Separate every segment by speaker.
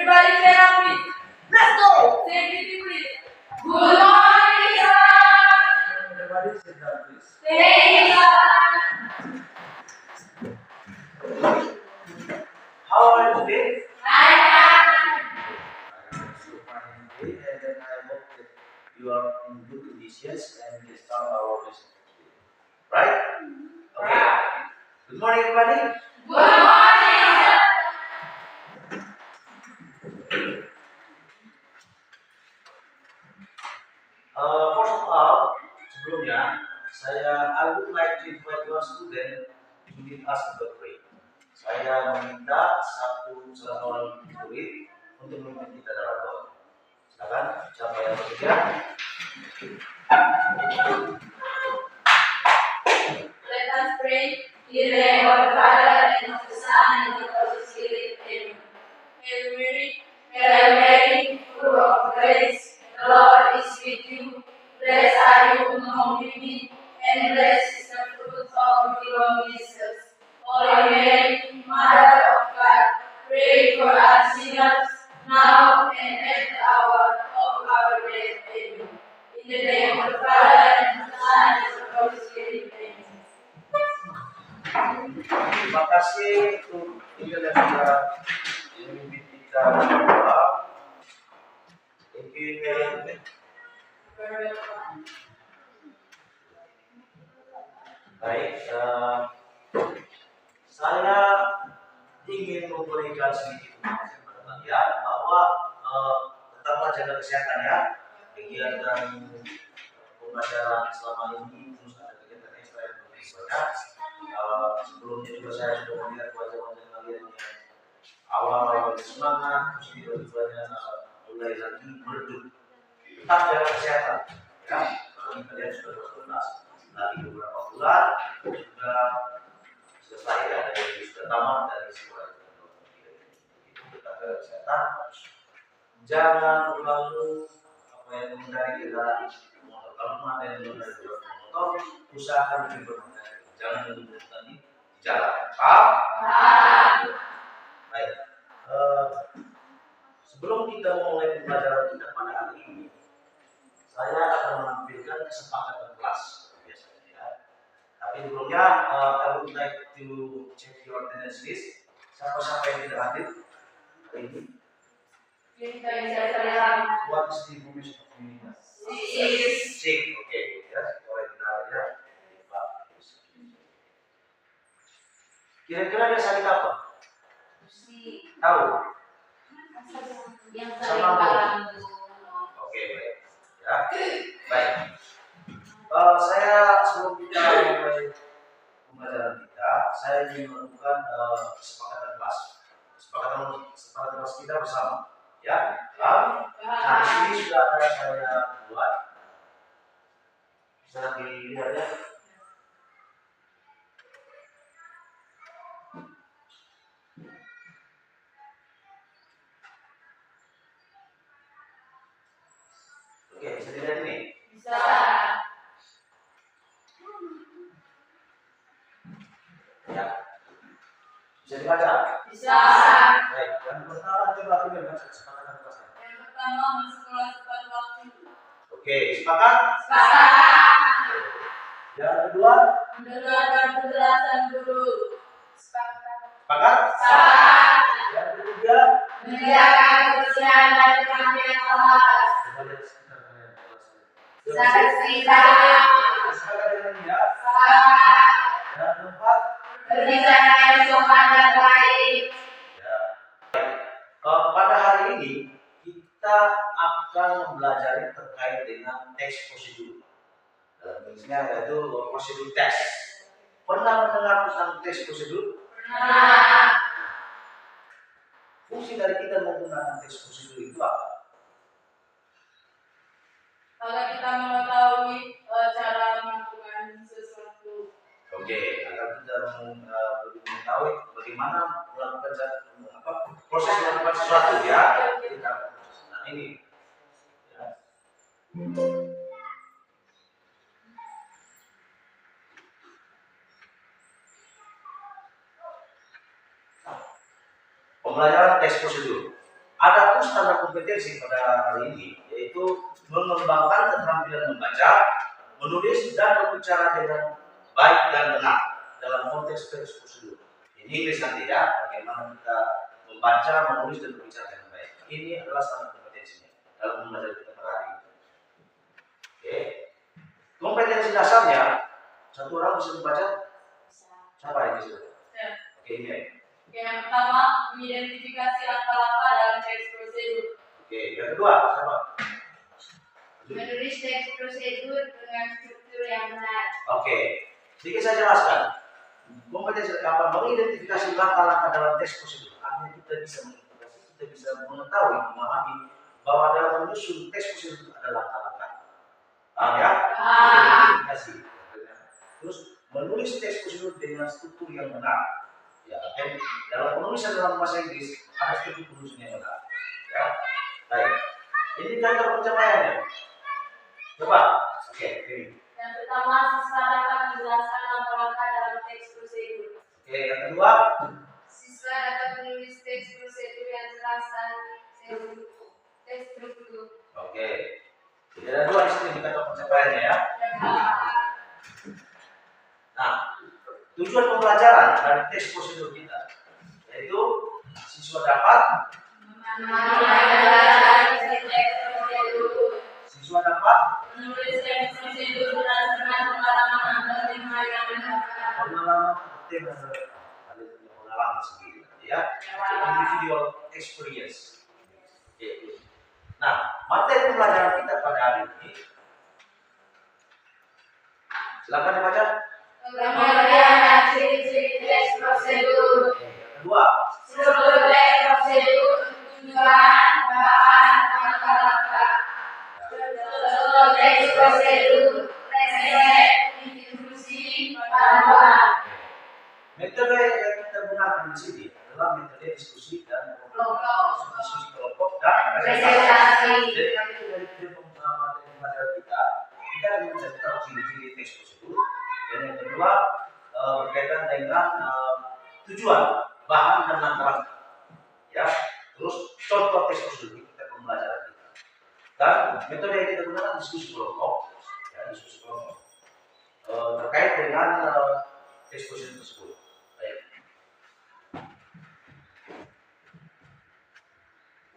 Speaker 1: Everybody stand up, please. Let's go. Say it, please. Good morning, sir.
Speaker 2: Everybody sit down, please.
Speaker 1: Thank you, sir.
Speaker 2: How are you today?
Speaker 1: I'm
Speaker 2: So fine today, and then I hope that you are in good conditions and we can start our lesson today. Right? Okay. Good morning, everybody.
Speaker 1: Good morning, sir.
Speaker 2: First of all, sebelumnya I would like to invite your student to lead us in the prayer. Saya meminta salah seorang murid untuk memimpin kita dalam doa. Silakan, siapa yang bersedia?
Speaker 1: Let us pray. In the name of the Father, and of the Son, and of the Holy Spirit. Amen. Hail Mary, full of grace, the Lord is with you. Blessed are you among women, and blessed is the fruit of your womb, Jesus. Holy Mary, Mother of God, pray for us sinners, now and at the hour of our death. Amen. In the name of the Father, and of the Son, and of the Holy Spirit. Amen.
Speaker 2: Terima kasih untuk tinggal yang sudah memimpin kita berdoa. Thank you. Baik, saya ingin memberikan sedikit informasi kepada kalian bahwa tetaplah jaga kesehatan ya. Kegiatan pembelajaran selama ini terus ada kegiatan ekstra yang lebih banyak. Sebelumnya juga saya sudah melihat wajah-wajah kalian yang awal-awal semangat, terus tiba-tiba mulai lagi meredup. Tetap jaga kesehatan, ya. Kalau kalian sudah berkelas, lagi beberapa bulan sudah selesai ya, sudah tamat dari sekolah itu. Tetap jaga kesehatan, jangan terlalu menghindari kendaraan motor. Kalau ada yang menghindari motor, usahakan lebih berhati-hati. Jangan menghindari di jalan. Paham? Baik. Sebelum kita memulai pembelajaran kita pada hari ini, saya akan menampilkan kesepakatan kelas biasanya ya. Tapi sebelumnya, I would like to check your attendance list. Siapa-siapa yang tidak hadir hari ini? What is the information of meeting? Sick. Okay. Yes. Alright. Ya. Kira-kira dia sakit apa? Tahu?
Speaker 1: Yang
Speaker 2: Sama
Speaker 1: paling
Speaker 2: Oke, baik. Ya. Baik. Saya sebelum kita mulai pembelajaran kita, saya ingin melakukan kesepakatan kelas. Kesepakatan kelas kita bersama. Ya. Nah, di sini sudah ada saya buat. Bisa dilihat ya. Oke, bisa dilihat ini?
Speaker 1: Bisa.
Speaker 2: Ya. Bisa dibaca?
Speaker 1: Bisa.
Speaker 2: Baik, yang pertama coba aku baca kesepakatan kelasnya.
Speaker 1: Yang pertama, bersekolah tepat waktu.
Speaker 2: Oke, sepakat?
Speaker 1: Sepakat.
Speaker 2: Yang kedua?
Speaker 1: Mendengarkan penjelasan guru. Sepakat.
Speaker 2: Sepakat?
Speaker 1: Sepakat.
Speaker 2: Yang ketiga?
Speaker 1: Menjaga kebersihan dan kebersihan kelas.
Speaker 2: Coba lihat sekitar kalian kelasnya.
Speaker 1: Sepakat.
Speaker 2: Sepakat dengan dia?
Speaker 1: Sepakat.
Speaker 2: Yang keempat?
Speaker 1: Berbicara yang sopan dan baik.
Speaker 2: Ya. Pada hari ini kita akan mempelajari terkait dengan teks prosedur. Dalam Inggrisnya yaitu prosedur teks. Pernah mendengar tentang teks prosedur?
Speaker 1: Pernah.
Speaker 2: Fungsi dari kita menggunakan teks prosedur itu apa?
Speaker 1: Kalau kita mengetahui cara melakukan sesuatu.
Speaker 2: Oke, agar kita mengetahui bagaimana melakukan proses melakukan sesuatu ya. Nah ini. Ya. Pembelajaran teks prosedur. Ada standar kompetensi pada hari ini, yaitu mengembangkan keterampilan membaca, menulis dan berbicara dengan baik dan benar dalam konteks teks prosedur. Ini misalnya ya, bagaimana kita membaca, menulis dan berbicara dengan baik. Ini adalah standar kompetensinya dalam membaca kita pada hari ini. Oke. Kompetensi dasarnya, satu orang bisa membaca. Siapa yang bisa? Oke, ini ya.
Speaker 1: Yang pertama, mengidentifikasi langkah-langkah dalam teks prosedur.
Speaker 2: Oke, yang kedua, siapa?
Speaker 1: Menulis teks prosedur dengan struktur yang benar.
Speaker 2: Oke, sedikit saya jelaskan. Kompetensi apa? Mengidentifikasi langkah-langkah dalam teks prosedur. Artinya kita bisa mengidentifikasi, kita bisa mengetahui, memahami bahwa dalam menyusun teks prosedur itu ada langkah-langkah. Paham ya? Identifikasi. Terus menulis teks prosedur dengan struktur yang benar. Ya, dalam penulisan dalam bahasa Inggris ada struktur penulisan yang benar. Ya, baik. Ini contoh pencapaiannya. Coba. Oke, ini.
Speaker 1: Yang pertama, siswa dapat menjelaskan langkah-langkah dalam teks prosedur.
Speaker 2: Oke, yang kedua.
Speaker 1: Siswa dapat menulis teks prosedur yang jelas dan terstruktur.
Speaker 2: Oke. Jadi ada dua di sini kita contoh pencapaiannya ya. Nah, tujuan pembelajaran dari teks prosedur kita yaitu siswa dapat
Speaker 1: menulis teks prosedur berdasarkan pengalaman dan tema yang mendapat.
Speaker 2: Pengalaman sendiri ya. Individual experience. Oke. Nah, materi pembelajaran kita pada hari ini silakan dibaca.
Speaker 1: Pengertian dan ciri-ciri teks prosedur.
Speaker 2: Kedua,
Speaker 1: Struktur teks prosedur, tujuan, bahan, langkah-langkah. Struktur teks prosedur, resep, instruksi, panduan.
Speaker 2: metode yang kita gunakan di sini adalah metode diskusi dan diskusi kelompok dan
Speaker 1: presentasi.
Speaker 2: Jadi nanti dari pembelajaran kita akan menceritakan ciri-ciri teks prosedur. Dan yang kedua berkaitan dengan tujuan, bahan dan langkah-langkah. Ya, terus contoh teks prosedur kita pembelajaran kita. Dan metode yang kita gunakan diskusi kelompok, ya, diskusi kelompok terkait dengan teks prosedur tersebut. Baik.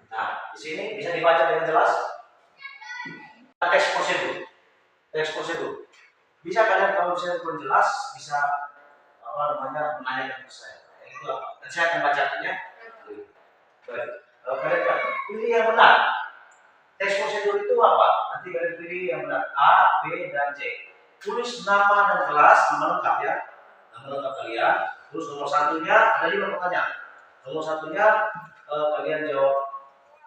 Speaker 2: Nah, di sini bisa dibaca dengan jelas teks prosedur. Teks prosedur. Bisa kalian kalau misalnya kurang jelas bisa menanyakan ke saya. Itu apa? Dan saya akan bacakannya. Baik. Kalian kan pilih yang benar. Teks prosedur itu apa? Nanti kalian pilih yang benar A, B, dan C. Tulis nama dan kelas, nama lengkap ya. Nama lengkap kalian. Terus nomor satunya ada 5 pertanyaan. Nomor satunya kalian jawab.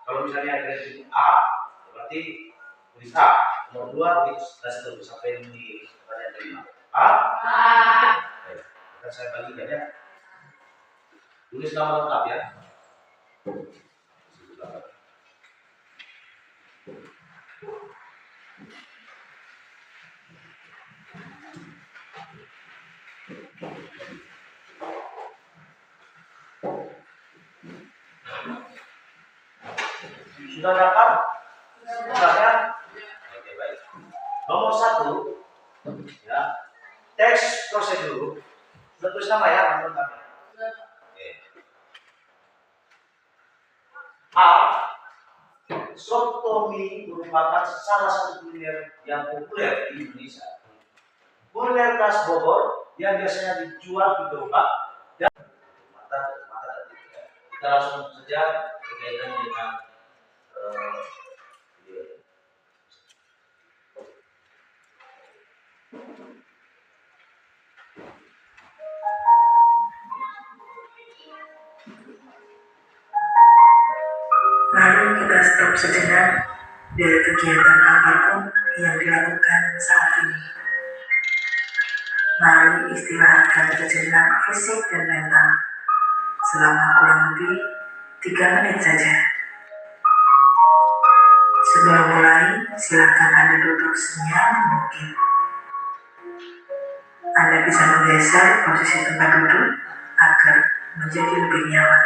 Speaker 2: Kalau misalnya kalian pilih A, berarti tulis A. Nomor 2 itu sudah seterusnya sampai di pertanyaan kelima. A. Baik, akan saya bagikan ya. Tulis nama lengkap ya. Sudah dapat? Sudah ya? Oke, baik. Nomor 1 ya, teks prosedur. Sudah tulis nama ya, nama lengkapnya. Oke. A. Sotomi merupakan salah satu kuliner yang populer di Indonesia. Kuliner khas Bogor yang biasanya dijual di gerobak dan mata tadi. Kita langsung saja berkaitan dengan
Speaker 3: Mari kita stop sejenak dari kegiatan apapun yang dilakukan saat ini. Mari istirahatkan sejenak fisik dan mental selama kurang lebih 3 menit saja. Sebelum mulai, silakan Anda duduk senyaman mungkin. Anda bisa menggeser posisi tempat duduk agar menjadi lebih nyaman.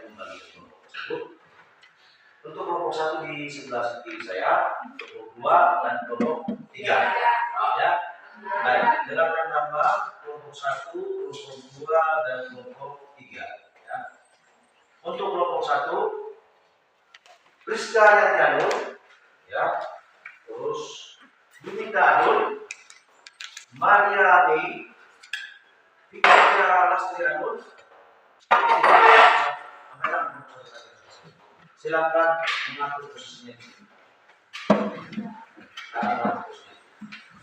Speaker 2: kembali ke kelompok tersebut. Untuk kelompok 1 di sebelah kiri saya, kelompok 2 dan kelompok 3. Ya. Baik, dengan nama kelompok 1, kelompok 2 dan kelompok 3. Ya. Untuk kelompok 1, Rizka Yatianur, ya, terus Yunita Adul, Maria Lee, Victoria Lastrianur. Silakan mengatur posisinya di sini.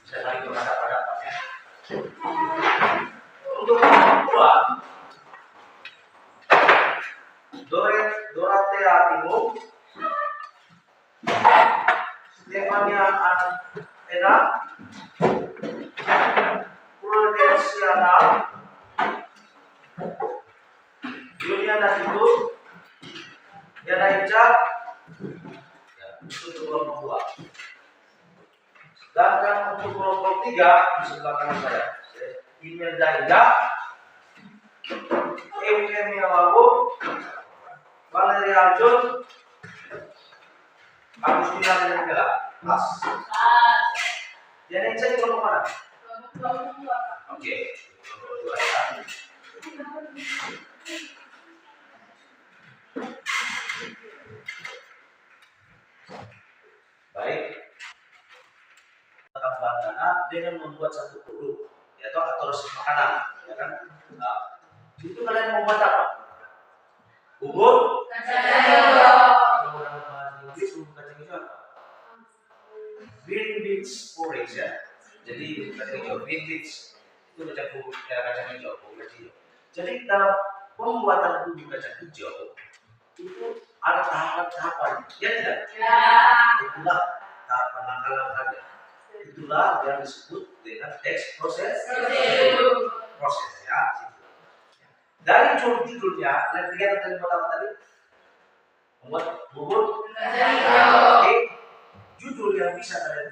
Speaker 2: Saya lagi pada ya. Untuk kedua, Dorothea Timur, Stefania Antena, Prudensiana, Juliana Tidur, Yana Ijab, ya, itu kelompok 2. Sedangkan untuk kelompok 3 di sebelah kanan saya, Imelda Indah, Eufemia Wabu, Valeria Arjun, Agustina Menengela. Mas. Yana Ijab di kelompok mana?
Speaker 1: Kelompok 2.
Speaker 2: Oke, kelompok 2 ya. Baik, tambahan dana dengan membuat satu produk, yaitu atau resep makanan, ya kan? Nah, itu kalian membuat apa? Bubur
Speaker 1: Kacang hijau.
Speaker 2: Kalau dalam bahasa Inggris bubur kacang hijau apa? Green beans porridge ya. Jadi kacang hijau, green beans itu macam bubur kacang hijau, bubur kacang hijau. Jadi dalam pembuatan bubur kacang hijau itu ada tahapan-tahapan, ya tidak?
Speaker 1: Ya.
Speaker 2: Itulah tahapan langkah-langkahnya. Itulah yang disebut dengan proses ya. Dari judulnya, kalian lihat tadi pertama tadi membuat bubur
Speaker 1: Kacang hijau.
Speaker 2: Oke, judul yang bisa kalian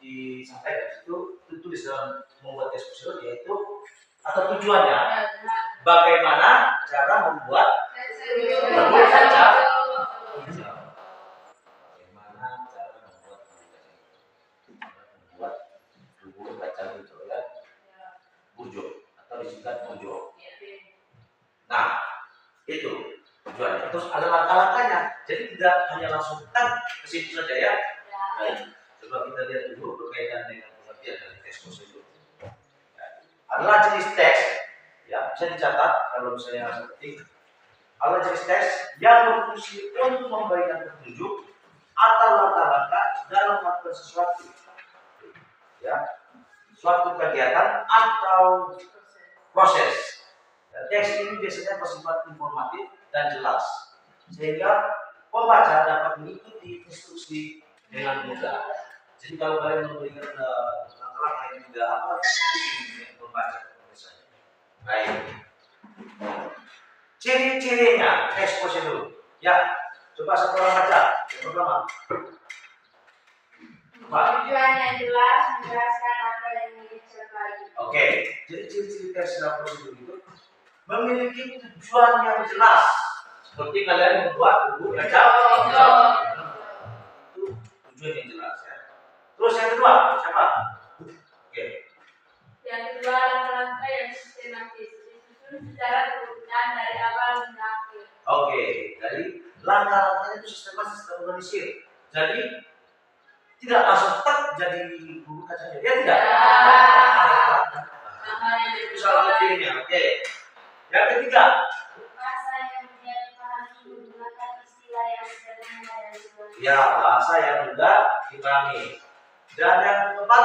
Speaker 2: disampaikan itu tulis dalam membuat exposure, yaitu atau tujuannya bagaimana cara membuat bubur kacang hijau. Bagaimana cara membuat bubur kacang hijau ya, burjo atau disingkat burjo. Nah, itu tujuannya. Terus ada langkah-langkahnya. Jadi tidak hanya langsung ke situ saja ya. Baik, coba kita lihat dulu berkaitan dengan pengertian dari teks prosedur. Adalah jenis teks, ya bisa dicatat kalau misalnya seperti adalah jenis teks yang berfungsi untuk memberikan petunjuk atau langkah-langkah dalam melakukan sesuatu, ya, suatu kegiatan atau proses. Teks ini biasanya bersifat informatif dan jelas, sehingga pembaca dapat mengikuti instruksi dengan mudah. Jadi kalau kalian memberikan langkah-langkah yang tidak apa, ini membaca tulisannya. Baik. Ciri-cirinya teks prosedur. Ya, coba satu orang baca. Yang pertama.
Speaker 1: Tujuan yang jelas, menjelaskan apa yang ingin dicapai.
Speaker 2: Oke, jadi ciri-ciri teks dalam prosedur itu memiliki tujuan yang jelas. Seperti kalian membuat bubur kacang hijau. Itu tujuan yang jelas ya. Terus yang kedua, siapa? Oke.
Speaker 1: Yang kedua, langkah-langkah yang sistematis, disusun secara berurutan dari awal hingga akhir.
Speaker 2: Oke, jadi langkah-langkahnya itu sistematis, terorganisir. Jadi tidak langsung tak jadi bubur kacang hijau, ya tidak? Itu salah satu cirinya. Oke. Yang ketiga,
Speaker 1: Bahasa yang mudah dipahami menggunakan istilah yang sederhana dan jelas.
Speaker 2: ya bahasa yang mudah dipahami. Dan yang keempat,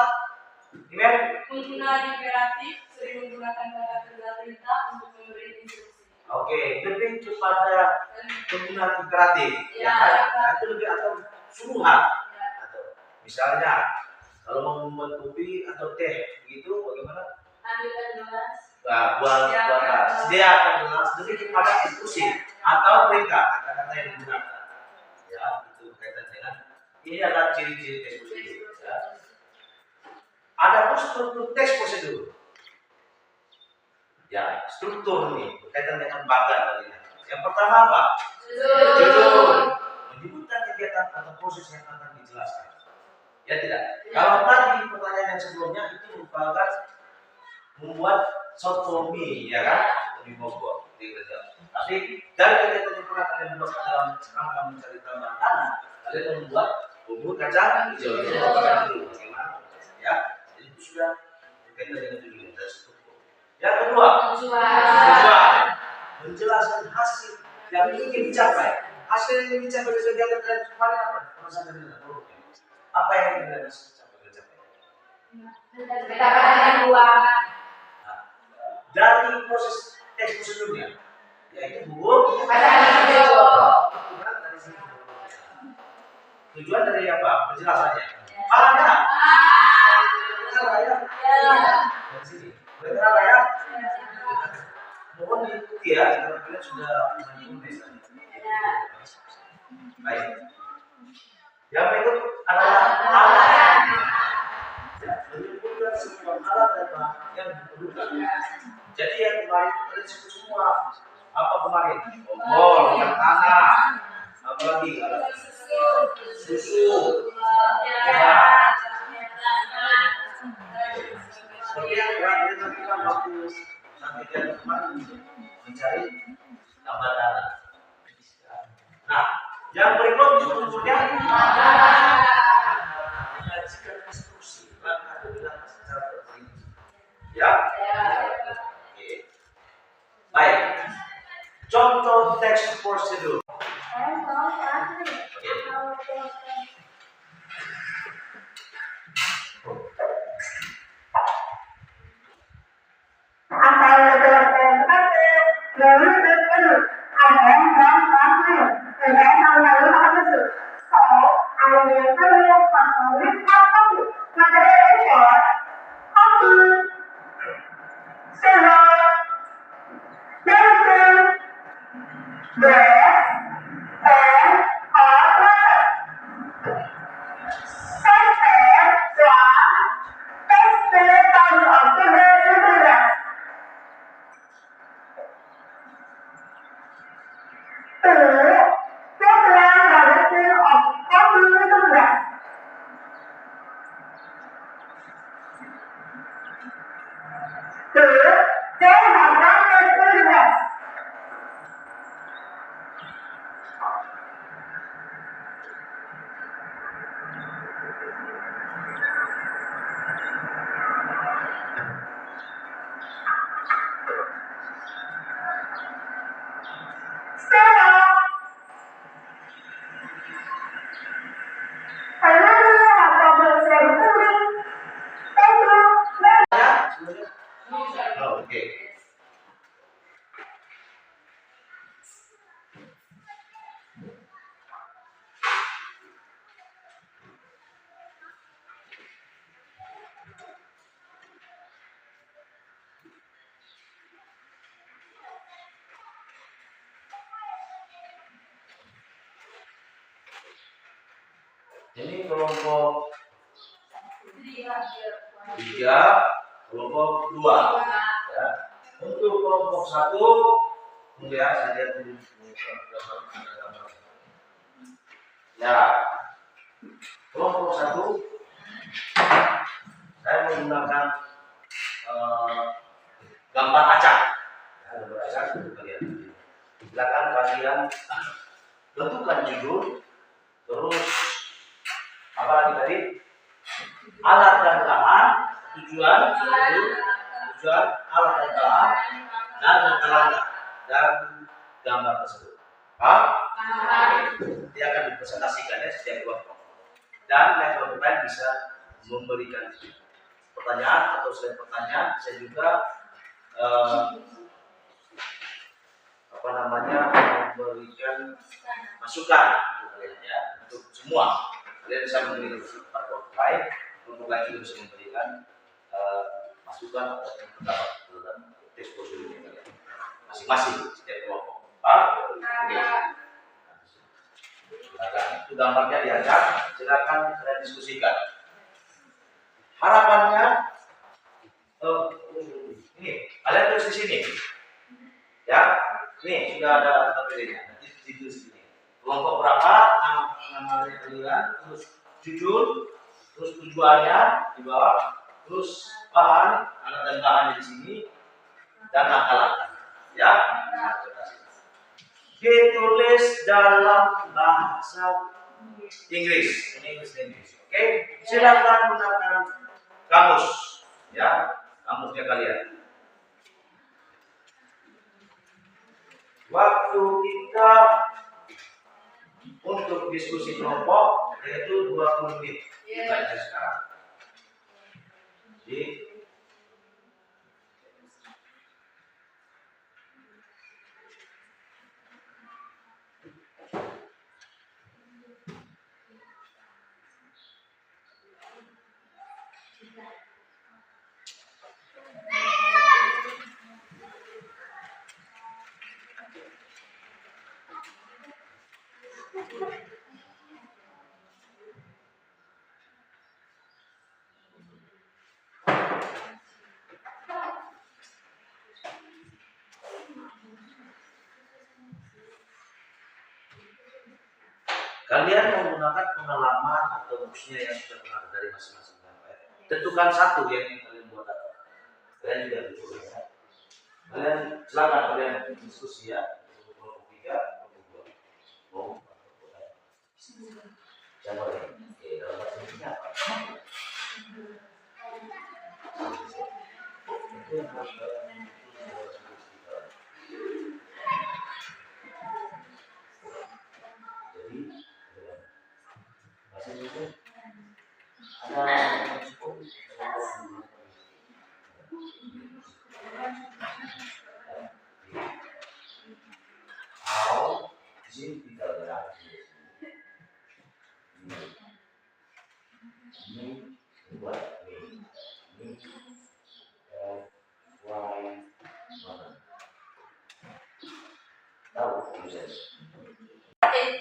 Speaker 2: email.
Speaker 1: Penggunaan imperatif sering menggunakan kata kerja perintah untuk memberi instruksi.
Speaker 2: Oke, lebih kepada penggunaan imperatif.
Speaker 1: Ya.
Speaker 2: Nah, itu lebih atau suruhan.
Speaker 1: Ya.
Speaker 2: Atau misalnya kalau mau membuat kopi atau teh begitu, bagaimana?
Speaker 1: Ambilkan gelas.
Speaker 2: Nah, buat sediakan gelas, lebih kepada instruksi atau perintah kata-kata yang digunakan. Ya, itu berkaitan dengan ini adalah ciri-ciri teks prosedur. Ya. Ada pun struktur teks prosedur. Ya, struktur ini berkaitan dengan bagan tadi. Yang pertama apa? Judul. Menyebutkan kegiatan atau proses yang akan dijelaskan. Ya tidak. Kalau tadi pertanyaan yang sebelumnya itu merupakan membuat short movie, ya kan? Lebih Bogor. Tapi dari kegiatan yang pernah kalian buat dalam rangka mencari tambahan tanah, kalian membuat bubur kacang hijau. Itu merupakan judul. Bagaimana? Ya. Jadi itu sudah berkaitan dengan judul dan struktur. Yang kedua, tujuan. Menjelaskan hasil yang ingin dicapai. Hasil yang ingin dicapai dari kegiatan kalian kemarin apa? Perasaan dan apa yang ingin kalian capai?
Speaker 1: Mendapatkan uang.
Speaker 2: Dari proses tes sebelumnya, yaitu bubur
Speaker 1: Kacang hijau.
Speaker 2: Tujuan dari apa? Penjelasannya. Ada. Ya. Dari sini. Benar ya? Mohon diikuti ya, karena kalian sudah menulis. Baik. Yang berikut adalah alat. Menyebutkan semua alat dan bahan yang diperlukan. Jadi yang kemarin kalian sebut semua. Apa kemarin? Obor, yang tanah. Apalagi alat susu. Ya. Seperti yang kalian lakukan waktu sampai kalian kemarin mencari tambah tanah. Nah, yang berikut sebetulnya menyajikan instruksi langkah demi langkah secara terperinci. Ya. Oke. Baik. Contoh teks prosedur. Oke. Ini kelompok 3, kelompok 2. Ya. Untuk kelompok 1, ya saya lihat dulu. Ya, kelompok 1 saya menggunakan gambar acak. Ya, gambar acak kalian. Silakan kalian tentukan judul, terus apa lagi tadi? Alat dan bahan, tujuan, alat dan bahan, dan langkah-langkah dan gambar tersebut. Paham? Nanti akan dipresentasikan ya setiap kelompok. Dan yang kelompok bisa memberikan pertanyaan atau selain pertanyaan, bisa juga memberikan masukan ya, untuk semua. Kalian bisa memberikan pada kelompok lain, kelompok lain juga bisa memberikan masukan atau pendapat dalam eksposisi ini masing-masing setiap kelompok. Itu gambarnya diajak, silakan kalian diskusikan. Harapannya ini kalian tulis di sini, ya. Ini sudah ada materinya. Nanti ditulis sini. Kelompok berapa, nama kalian, terus judul, terus tujuannya di bawah, terus bahan, alat dan bahannya di sini, dan langkah-langkah. Ya. Ditulis dalam bahasa Inggris. Oke, silakan gunakan kamus, ya, kamusnya kalian. Waktu kita untuk diskusi kelompok yaitu 20 menit. Baca sekarang. Jadi kalian menggunakan pengalaman atau bukunya yang sudah pernah dari masing-masing ya. Tentukan satu yang kalian buat apa. Kalian juga bisa ya. Kalian silakan kalian diskusi ya. Kelompok 3, kelompok 2. Oh, yang boleh. Oke, dalam bahasa Indonesia apa? Itu yang harus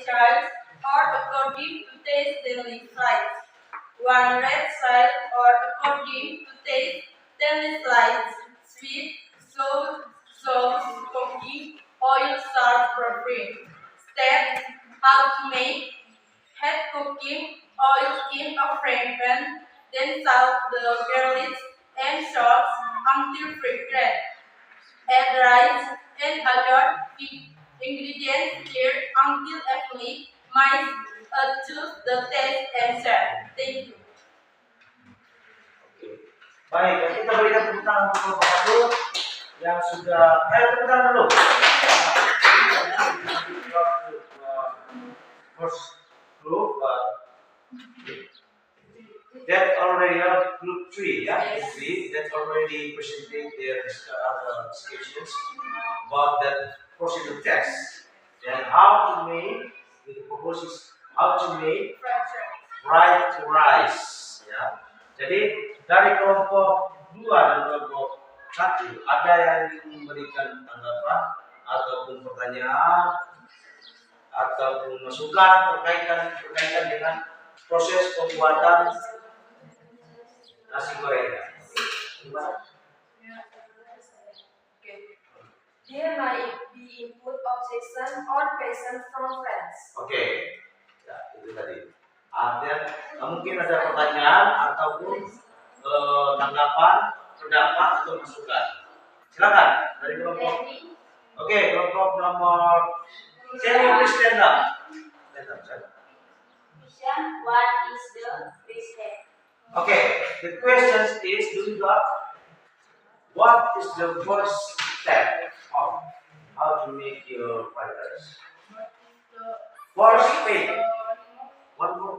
Speaker 1: child or according to taste daily size. One red side or according to taste daily size. Sweet, salt, cooking, oil, salt, preferring. Step how to make head cooking oil in a frying pan, then salt the garlic and salt until fragrant. Add rice and other ingredients here until evenly mixed to the taste and serve. Thank you.
Speaker 2: Baik, kita berikan tepuk tangan untuk kelompok 1 yang sudah. Tepuk tangan dulu. First group, that already group 3, yeah,
Speaker 1: Yes.
Speaker 2: 3 that already presented their descriptions about that portion of text. Then how to make the proposals, how to make fried rice, ya. Jadi dari kelompok 2 dan kelompok 1 ada yang memberikan tanggapan ataupun pertanyaan ataupun masukan berkaitan dengan proses pembuatan nasi goreng. Gimana?
Speaker 4: There might be input, objection, or question from friends.
Speaker 2: Oke, ya itu tadi. Mungkin ada pertanyaan ataupun tanggapan, pendapat atau masukan. Silakan dari kelompok. Oke, kelompok nomor. Can you please stand up? Stand up, sir.
Speaker 4: What is the first step?
Speaker 2: Okay, the question is, do you got what is the first step of how to make your fried rice? First step. One more.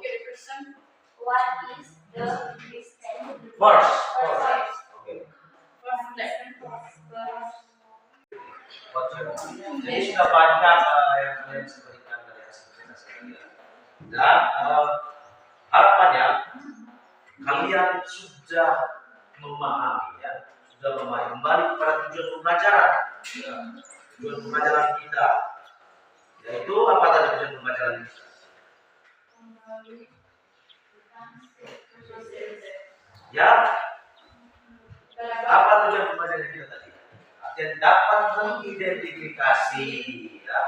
Speaker 4: What is the first step?
Speaker 2: First. Okay. Jadi sudah banyak yang kalian sebutkan dari hasil kalian. Dan harapannya kalian sudah memahami ya, kembali kepada tujuan pembelajaran. Ya, tujuan pembelajaran kita, yaitu apa tadi tujuan pembelajaran kita? Ya, apa tujuan pembelajaran kita tadi? Dan dapat mengidentifikasi, ya,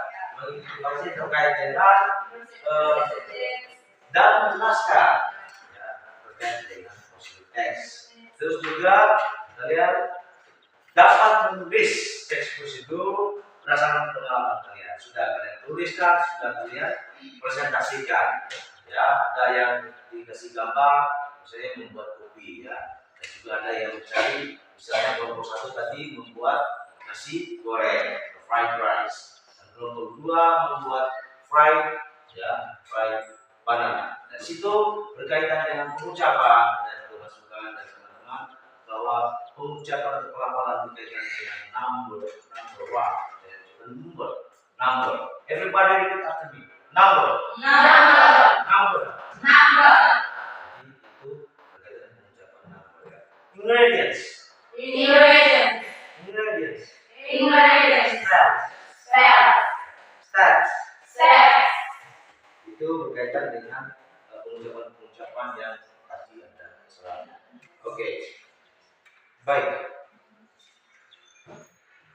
Speaker 2: masih terkait dengan dan menjelaskan ya, terkait dengan positive text. Terus juga kalian dapat menulis teks prosedur berdasarkan pengalaman kalian. Sudah kalian tuliskan, sudah kalian presentasikan. Ya, ada yang dikasih gambar, misalnya membuat kopi ya. Dan juga ada yang mencari, misalnya kelompok 1 tadi membuat nasi goreng, fried rice. Dan kelompok 2 membuat fried banana. Dan situ berkaitan dengan pengucapan dan masukan dari teman-teman bahwa pengucapan atau pelafalan berkaitan dengan number one, dan number. Everybody repeat after me. Number. Jadi itu berkaitan dengan pengucapan number ya. Ingredients. Steps. Itu berkaitan dengan pengucapan yang tadi ada kesalahan. Oke. Baik.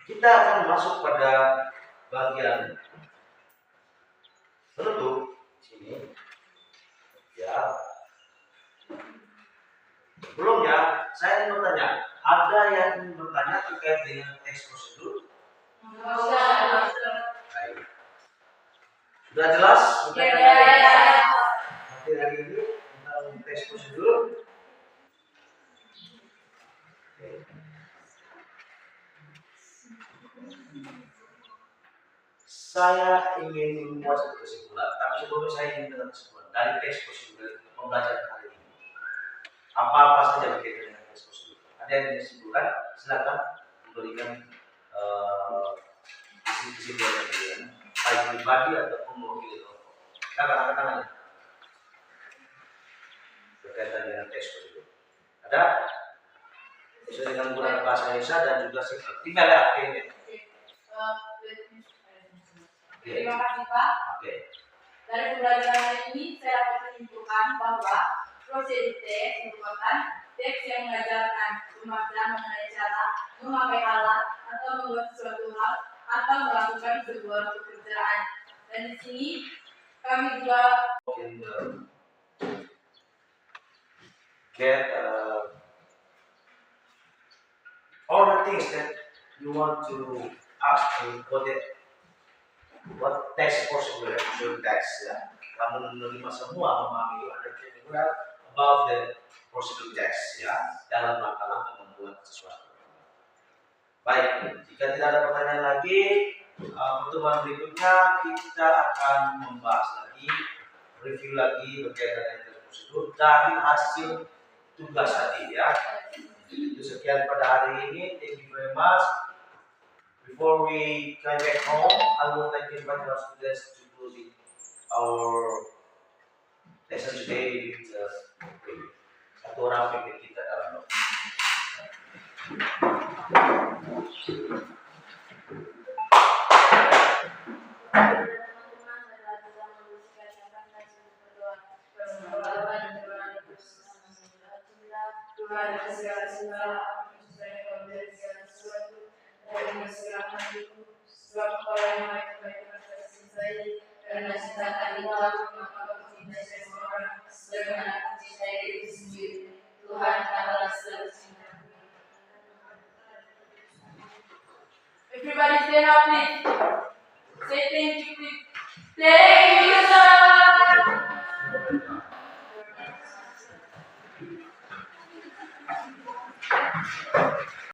Speaker 2: Kita akan masuk pada bagian penutup sini. Ya. Sebelumnya saya ingin bertanya, ada yang ingin bertanya terkait dengan teks prosedur? Baik. Sudah jelas? Nanti hari ini tentang teks prosedur. Oke. Saya ingin membuat satu kesimpulan, tapi sebelumnya saya ingin membuat kesimpulan dari teks prosedur pembelajaran hari ini. Apa saja berkaitan dengan teks prosedur? Ada yang disimpulkan? Silakan memberikan kesimpulan kalian, baik pribadi ataupun mewakili kelompok. Angkat tangannya. Berkaitan dengan teks prosedur. Ada? Bisa dengan menggunakan bahasa Indonesia dan juga singkat. Tinggal ya, ini.
Speaker 1: Terima kasih Pak.
Speaker 2: Oke.
Speaker 1: Dari pembelajaran ini saya dapat menyimpulkan bahwa prosedur teks merupakan teks yang mengajarkan pemahaman mengenai cara memakai alat atau membuat sesuatu hal atau melakukan sebuah pekerjaan. Dan di sini kami juga
Speaker 2: Get all the things that you want to ask to what text prosedur text ya. Kamu menerima semua memahami ada about the prosedur text ya dalam langkah-langkah membuat sesuatu. Baik, jika tidak ada pertanyaan lagi, pertemuan berikutnya kita akan membahas lagi, review lagi berkaitan dengan prosedur dari hasil tugas tadi ya. Itu sekian pada hari ini. Thank you very much. Before we come back home, I would like to invite our students to close our lesson today with satu orang pimpin kita dalam doa.
Speaker 1: Tuhan atas segala sesuatu, dari segala sesuatu, dari segala hidupku, sebab Engkau yang maha kebaikan atas saya, karena cintakan Engkau, maka Kau mencintai semua orang, sebagaimana Kau mencintai diriku sendiri. Tuhan adalah segala cinta. Everybody stand up, please. Say thank you, please. Thank you, sir.